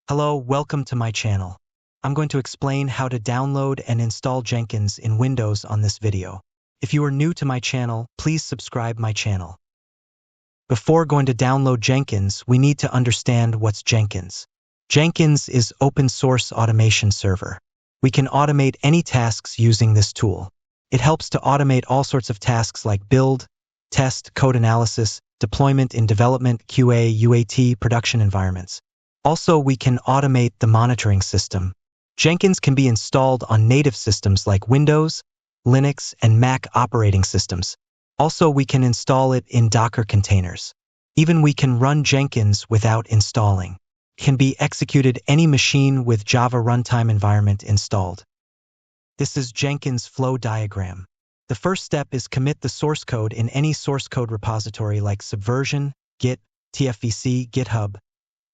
Hello, welcome to my channel. I'm going to explain how to download and install Jenkins in Windows on this video. If you are new to my channel, please subscribe my channel. Before going to download Jenkins, we need to understand what's Jenkins. Jenkins is open source automation server. We can automate any tasks using this tool. It helps to automate all sorts of tasks like build, test, code analysis, deployment in development, QA, UAT, production environments. Also, we can automate the monitoring system. Jenkins can be installed on native systems like Windows, Linux, and Mac operating systems. Also, we can install it in Docker containers. Even we can run Jenkins without installing. It can be executed any machine with Java runtime environment installed. This is Jenkins flow diagram. The first step is commit the source code in any source code repository like Subversion, Git, TFVC, GitHub,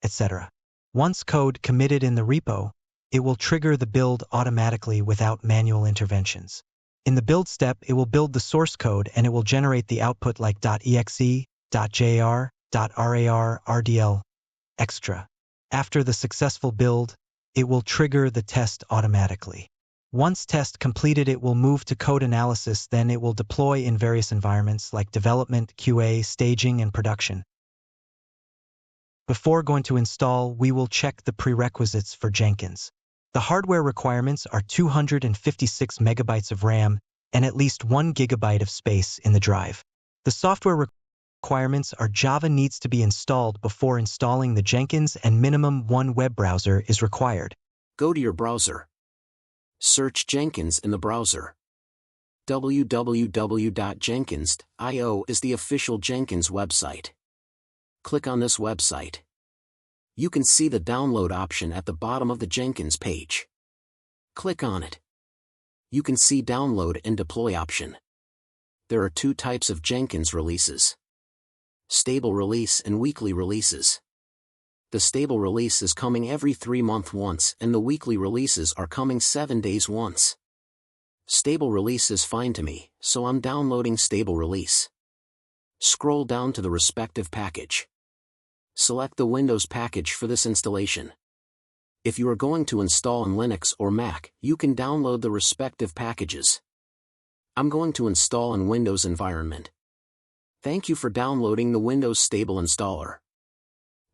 etc. Once code committed in the repo, it will trigger the build automatically without manual interventions. In the build step, it will build the source code and it will generate the output like .exe, .jar, .rar, RDL, extra. After the successful build, it will trigger the test automatically. Once test completed, it will move to code analysis, then it will deploy in various environments like development, QA, staging, and production. Before going to install, we will check the prerequisites for Jenkins. The hardware requirements are 256 megabytes of RAM and at least 1 gigabyte of space in the drive. The software requirements are Java needs to be installed before installing the Jenkins and minimum one web browser is required. Go to your browser. Search Jenkins in the browser. www.jenkins.io is the official Jenkins website. Click on this website. You can see the download option at the bottom of the Jenkins page. Click on it. You can see download and deploy option. There are two types of Jenkins releases: stable release and weekly releases. The stable release is coming every 3 months once and the weekly releases are coming 7 days once. Stable release is fine to me, so I'm downloading stable release. Scroll down to the respective package. Select the Windows package for this installation. If you are going to install in Linux or Mac, you can download the respective packages. I'm going to install in Windows environment. Thank you for downloading the Windows Stable Installer.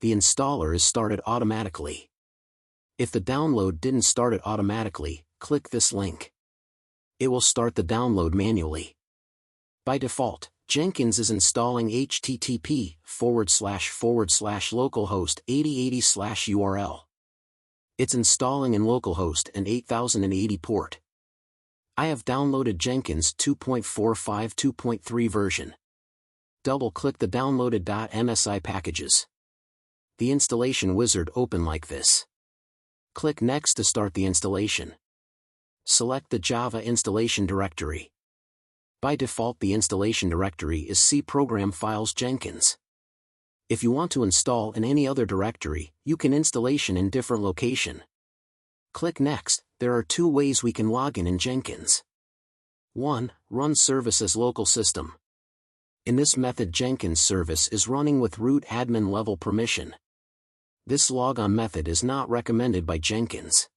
The installer is started automatically. If the download didn't start it automatically, click this link. It will start the download manually. By default, Jenkins is installing http://localhost 8080/URL. It's installing in localhost and 8080 port. I have downloaded Jenkins 2.45 2.3 version. Double-click the downloaded .msi packages. The installation wizard open like this. Click Next to start the installation. Select the Java installation directory. By default, the installation directory is C Program Files Jenkins. If you want to install in any other directory, you can installation in different location. Click Next. There are two ways we can log in Jenkins. 1. Run service as local system. In this method, Jenkins service is running with root admin level permission. This logon method is not recommended by Jenkins.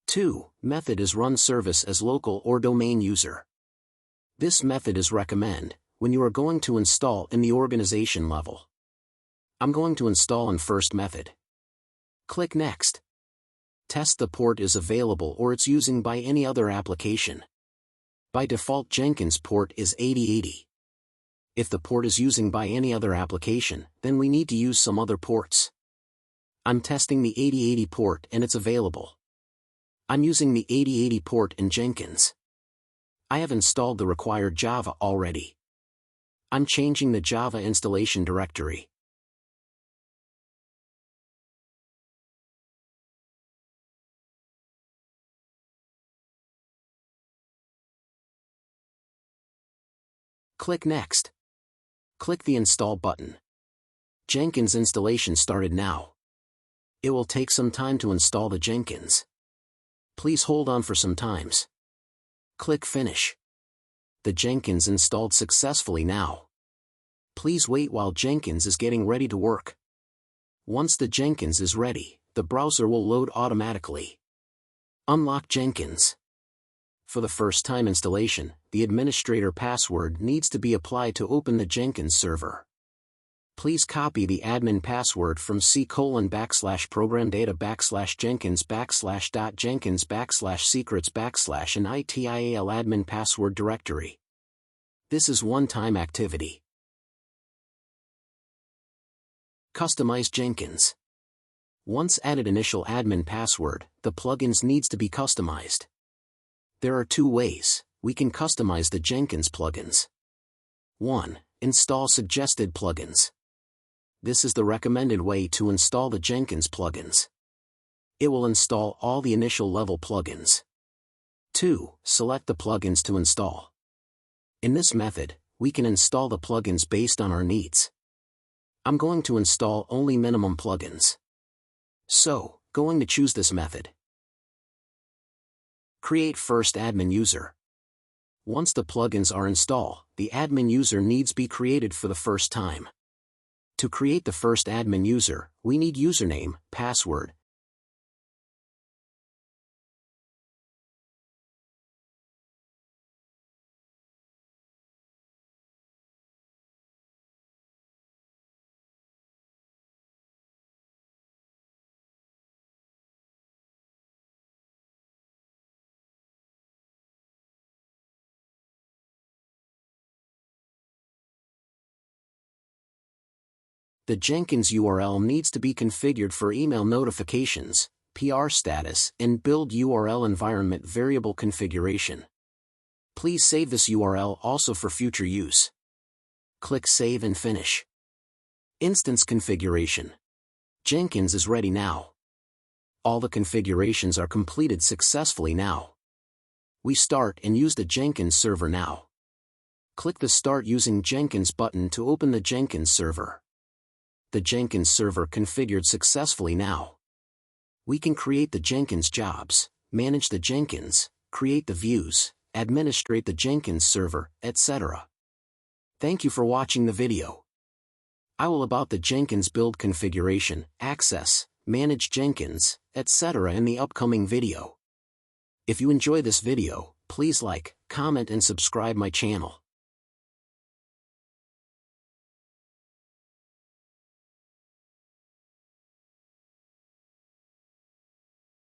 2. Method is run service as local or domain user. This method is recommend when you are going to install in the organization level. I'm going to install in first method. Click Next. Test the port is available or it's using by any other application. By default, Jenkins port is 8080. If the port is using by any other application, then we need to use some other ports. I'm testing the 8080 port and it's available. I'm using the 8080 port in Jenkins. I have installed the required Java already. I'm changing the Java installation directory. Click Next. Click the Install button. Jenkins installation started now. It will take some time to install the Jenkins. Please hold on for some times. Click Finish. The Jenkins installed successfully now. Please wait while Jenkins is getting ready to work. Once the Jenkins is ready, the browser will load automatically. Unlock Jenkins. For the first-time installation, the administrator password needs to be applied to open the Jenkins server. Please copy the admin password from c:\program_data/jenkins/.jenkins/secrets/ and itial admin password directory. This is one-time activity. Customize Jenkins. Once added initial admin password, the plugins needs to be customized. There are two ways we can customize the Jenkins plugins. 1. Install suggested plugins. This is the recommended way to install the Jenkins plugins. It will install all the initial level plugins. 2. Select the plugins to install. In this method, we can install the plugins based on our needs. I'm going to install only minimum plugins. So, going to choose this method. Create first admin user. Once the plugins are installed, the admin user needs be created for the first time. To create the first admin user, we need username, password, The Jenkins URL needs to be configured for email notifications, PR status, and build URL environment variable configuration. Please save this URL also for future use. Click Save and Finish. Instance configuration. Jenkins is ready now. All the configurations are completed successfully now. We start and use the Jenkins server now. Click the Start Using Jenkins button to open the Jenkins server. The Jenkins server configured successfully now. We can create the Jenkins jobs, manage the Jenkins, create the views, administrate the Jenkins server, etc. Thank you for watching the video. I will about the Jenkins build configuration, access, manage Jenkins, etc. in the upcoming video. If you enjoy this video, please like, comment and subscribe my channel.